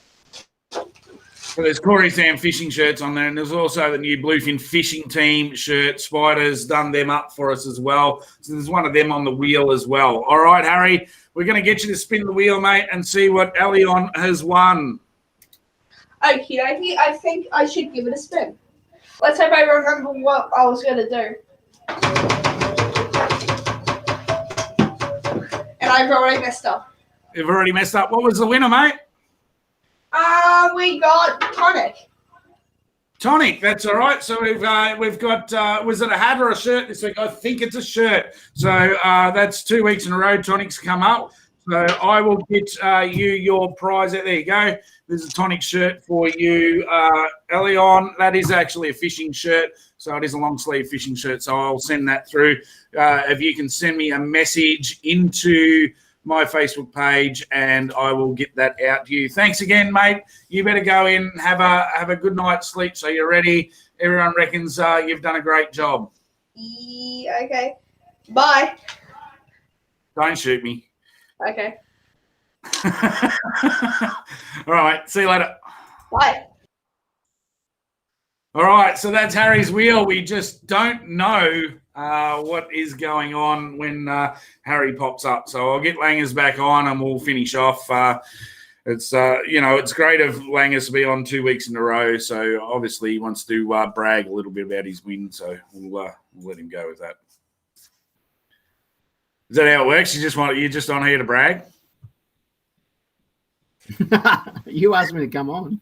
So there's Corey Sam fishing shirts on there, and there's also the new Bluefin Fishing Team shirt. Spider's done them up for us as well. So there's one of them on the wheel as well. All right, Harry, we're going to get you to spin the wheel, mate, and see what Elion has won. Okie dokie, I think I should give it a spin. Let's hope I remember what I was going to do. And I've already messed up. You've already messed up. What was the winner, mate? We got Tonic. Tonic, that's all right. So we've got was it a hat or a shirt this week? I think it's a shirt. So that's 2 weeks in a row. Tonic's come up. So I will get you your prize. There you go. There's a Tonic shirt for you, Elion. That is actually a fishing shirt. So it is a long sleeve fishing shirt. So I'll send that through. If you can send me a message into my Facebook page, and I will get that out to you. Thanks again, mate. You better go in, have a good night's sleep so you're ready. Everyone reckons you've done a great job. Okay. Bye. Don't shoot me. Okay. All right. See you later. Bye. All right. So that's Harry's wheel. We just don't know what is going on when Harry pops up. So I'll get Langers back on and we'll finish off. It's it's great of Langers to be on 2 weeks in a row. So obviously he wants to brag a little bit about his win. So we'll let him go with that. Is that how it works? You're just on here to brag? You asked me to come on.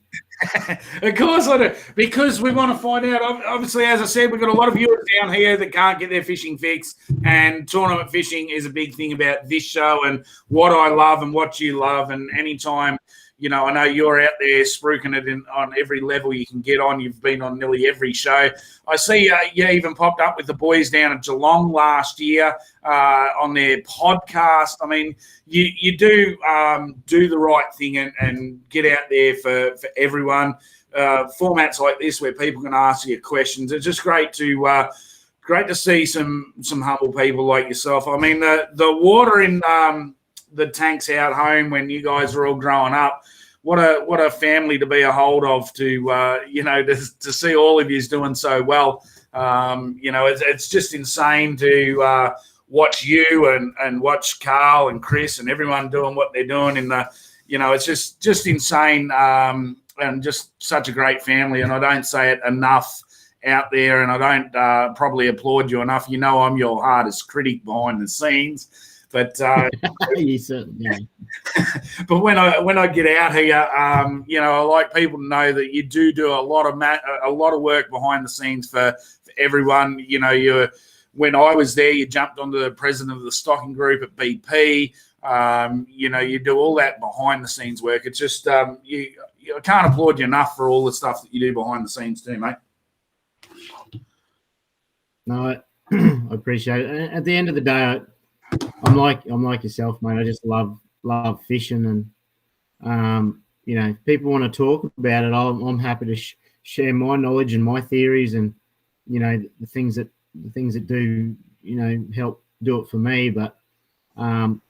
Of course I do, because we want to find out. Obviously, as I said, we've got a lot of viewers down here that can't get their fishing fix, and tournament fishing is a big thing about this show and what I love and what you love. And anytime, I know you're out there spruiking it on every level you can get on. You've been on nearly every show. I see you even popped up with the boys down at Geelong last year on their podcast. I mean, you do the right thing and get out there for everyone. Formats like this where people can ask you questions. It's just great to see some humble people like yourself. I mean, the water in the tanks out home when you guys were all growing up. What a family to be a hold of to see all of you doing so well. It's just insane to watch you and watch Carl and Chris and everyone doing what they're doing it's just insane and just such a great family. And I don't say it enough out there, and I don't probably applaud you enough. I'm your hardest critic behind the scenes. But you certainly. But when I get out here, I like people to know that you do a lot of work behind the scenes for everyone. When I was there, you jumped onto the president of the stocking group at BP. You do all that behind the scenes work. It's just I can't applaud you enough for all the stuff that you do behind the scenes too, mate. No, I appreciate it. At the end of the day, I'm like yourself, mate. I just love fishing, and if people want to talk about it, I'm happy to share my knowledge and my theories, and the things that do help do it for me. But I'm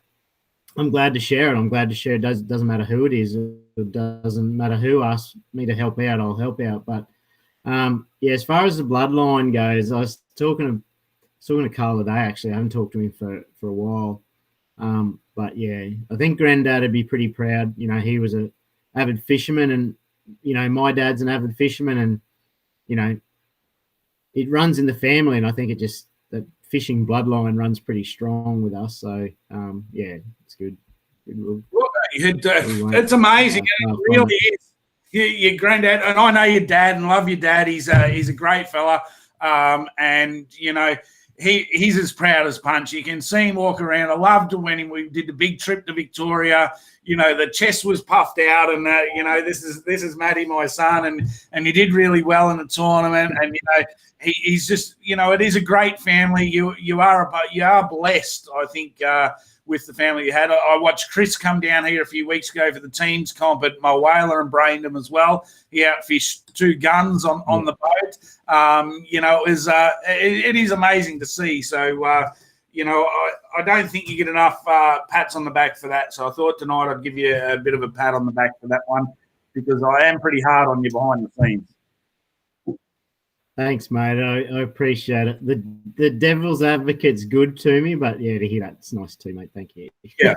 glad to share it. I'm glad to share it. Doesn't matter who it is. It doesn't matter who asks me to help out. I'll help out. But as far as the bloodline goes, I was talking to Carl today. Actually, I haven't talked to him for a while. But yeah, I think Granddad would be pretty proud. He was an avid fisherman, and my dad's an avid fisherman, and it runs in the family, and I think the fishing bloodline runs pretty strong with us. So it's good. It's amazing. It really is. Your granddad, and I know your dad and love your dad. He's a great fella, and he's as proud as punch. You can see him walk around. I loved when we did the big trip to Victoria. The chest was puffed out, and this is Matty, my son, and he did really well in the tournament. And he's just it is a great family. You are blessed, I think, with the family you had. I watched Chris come down here a few weeks ago for the teams comp at Mulwala and Braindham as well. He outfished 2 guns on the boat. It is amazing to see. So, I don't think you get enough pats on the back for that. So I thought tonight I'd give you a bit of a pat on the back for that one, because I am pretty hard on you behind the scenes. Thanks, mate. I appreciate it. The devil's advocate's good to me, but to hear that, it's nice too, mate. Thank you. Yeah.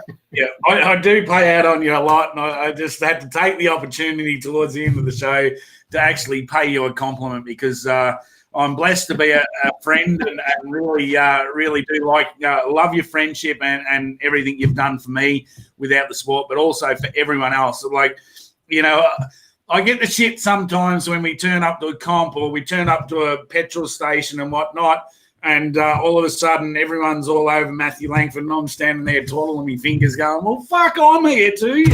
I do play out on you a lot, and I just had to take the opportunity towards the end of the show to actually pay you a compliment, because I'm blessed to be a friend and really do love your friendship and everything you've done for me without the sport, but also for everyone else. I get the shit sometimes when we turn up to a comp or we turn up to a petrol station and whatnot, and all of a sudden everyone's all over Matthew Langford, and I'm standing there twiddling my fingers going, well, fuck, I'm here too,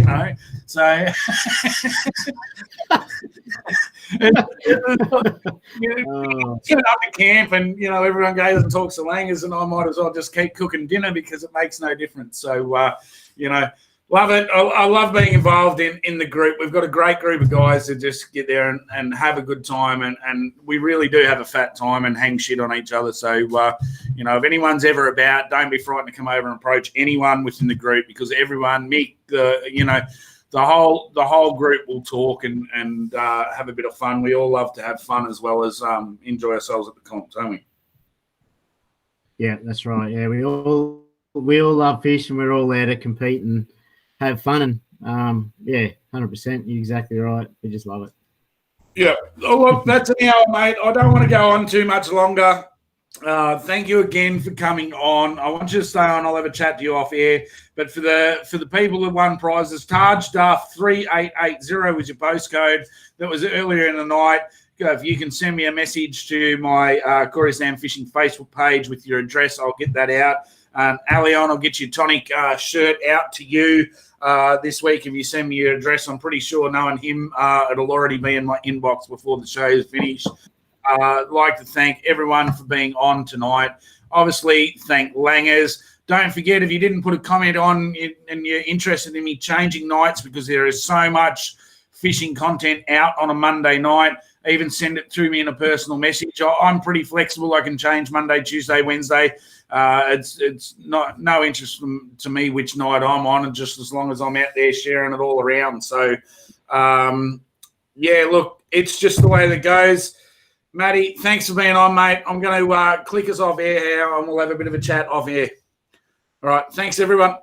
So get up to camp and, everyone goes and talks to Langers, and I might as well just keep cooking dinner because it makes no difference. So, love it. I love being involved in the group. We've got a great group of guys who just get there and have a good time, and we really do have a fat time and hang shit on each other. So, if anyone's ever about, don't be frightened to come over and approach anyone within the group, because everyone, Mick, the whole group will talk and have a bit of fun. We all love to have fun as well as enjoy ourselves at the comp, don't we? Yeah, that's right. Yeah, we all love fish, and we're all there to compete and have fun, and 100%. You're exactly right. We just love it. Yeah. Oh, well, that's an hour, mate. I don't want to go on too much longer. Thank you again for coming on. I want you to stay on. I'll have a chat to you off air. But for the people that won prizes, Taj Duff 3880 was your postcode. That was earlier in the night. If you can send me a message to my Corey Sam Fishing Facebook page with your address, I'll get that out. Alion, I'll get your tonic shirt out to you this week if you send me your address. I'm pretty sure knowing him, it'll already be in my inbox before the show is finished. I'd like to thank everyone for being on tonight. Obviously, thank Langers. Don't forget, if you didn't put a comment on and you're interested in me changing nights, because there is so much fishing content out on a Monday night, even send it through me in a personal message. I'm pretty flexible. I can change Monday, Tuesday, Wednesday. It's not no interest to me which night I'm on, and just as long as I'm out there sharing it all around. So, yeah, look, it's just the way that goes. Matty, thanks for being on, mate. I'm going to click us off air here, and we'll have a bit of a chat off air. All right, thanks, everyone.